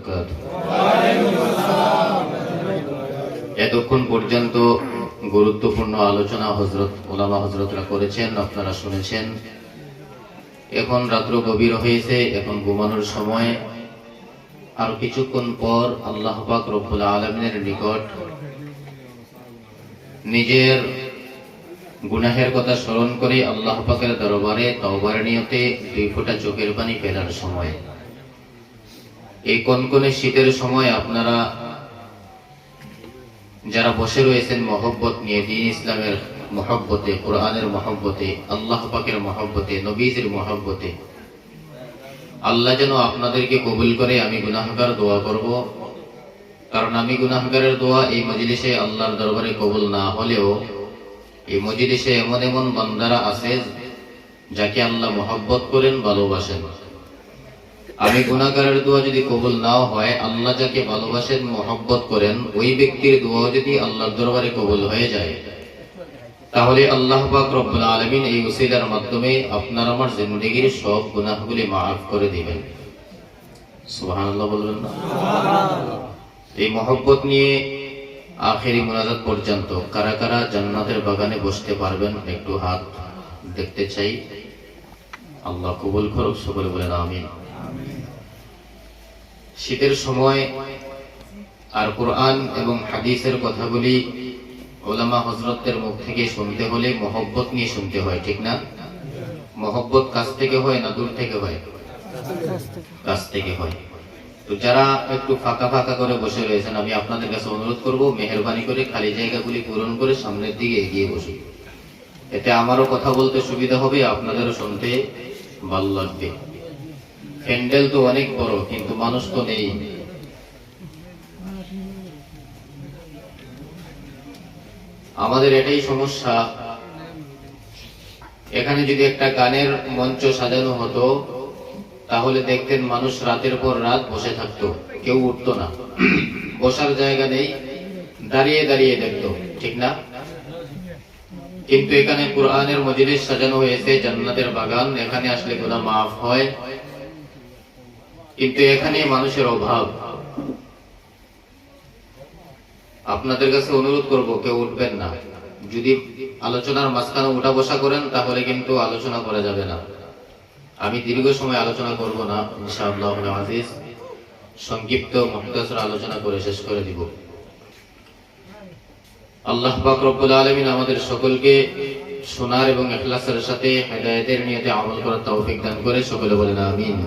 বারাকাতুহু। এতক্ষণ পর্যন্ত গুরুত্বপূর্ণ আলোচনা ওলামা হযরতরা করেছেন, আপনারা শুনেছেন। এখন রাত্র গভীর হয়েছে, এখন ঘুমানোর সময়। আর কিছুক্ষণ পর আল্লাহ পাক রব্বুল আলামিনের নিকট নিজের গুনাহের কথা স্মরণ করে আল্লাহ পাকের দরবারে তওবার নিয়তে 2 ফোঁটা চোখের পানি ফেলার সময়। এই কনকনে শীতের সময় আপনারা যারা বসে রয়েছেন মহব্বত নিয়ে, দ্বীন ইসলামের মহব্বতে, কোরআনের মহব্বতে, আল্লাহ পাকের মহব্বতে, নবীজির মহব্বতে, আল্লাহ যেন আপনাদেরকে কবুল করে। আমি গুনাহগার দোয়া করব, কারণ আমি গুনাহগারের দোয়া এই মজলিসে আল্লাহর দরবারে কবুল না হলেও এই মজলিসে এমন এমন বান্দারা আছে যাকে আল্লাহ মহব্বত করেন, ভালোবাসেন। আমি গুনাহগারের দোয়া যদি কবুল নাও হয়, আল্লাহ যাকে ভালোবাসেন, মহব্বত করেন, ওই ব্যক্তির দোয়া যদি আল্লাহর দরবারে কবুল হয়ে যায়, তাহলে আল্লাহ পাক রব্বুল আলামিন এই ওসিলার মাধ্যমে আপনার আমার জিন্দেগীর সব গুনাহগুলি মাফ করে দিবেন। সুবহানাল্লাহ বলবেন না? এই মহব্বত নিয়ে আখেরি মুনাজাত পর্যন্ত কারা কারা জান্নাতের বাগানে বসতে পারবেন একটু হাত দেখতে চাই। আল্লাহ কবুল করুক, সকলে বলেন আমিন। শীতের সময় আর কোরআন এবং হাদিসের কথাগুলি ওলামা হযরতদের মুখ থেকে শুনতে হলে মহব্বত নিয়ে শুনতে হয়, ঠিক না? মহব্বত কাছ থেকে হয় না দূর থেকে হয়? কাছ থেকে হয়। তো যারা একটু ফাঁকা ফাঁকা করে বসে রয়েছেন, আমি আপনাদের কাছে অনুরোধ করব, মেহেরবানি করে খালি জায়গাগুলি পূরণ করে সামনের দিকে এগিয়ে বসুন। এতে আমারও কথা বলতে সুবিধা হবে, আপনাদেরও শুনতে ভালো লাগবে। প্যান্ডেল তো অনেক বড়, কিন্তু মানুষ তো নেই। আমাদের এটাই সমস্যা। এখানে যদি একটা গানের মঞ্চ সাজানো হতো, তাহলে দেখতেন মানুষ রাতের পর রাত বসে থাকতো, কেউ উঠতো না। বসার জায়গা নেই, দাঁড়িয়ে দাঁড়িয়ে দেখতো, ঠিক না? কিন্তু এখানে কোরআনের মজলিস সাজানো হয়েছে, জান্নাতের বাগান, এখানে আসলে গুনাহ মাফ হয়। কিন্তু এখানে মানুষের অভাব। আপনাদের কাছে অনুরোধ করব, কেউ উঠবেন না। যদি আলোচনার মাঝখানে উঠা বসা করেন, তাহলে কিন্তু আলোচনা করা যাবে না। আমি দীর্ঘ সময় আলোচনা করব না, ইনশাআল্লাহ আজিজ। সংক্ষিপ্ত মুখতাসর আলোচনা করে শেষ করে দিব। আল্লাহ পাক রব্বুল আলামিন আমাদের সকলকে শোনার এবং ইখলাসের সাথে হেদায়েতের নিয়তে আমল করার তৌফিক দান করে, সকলে বলেন আমিন।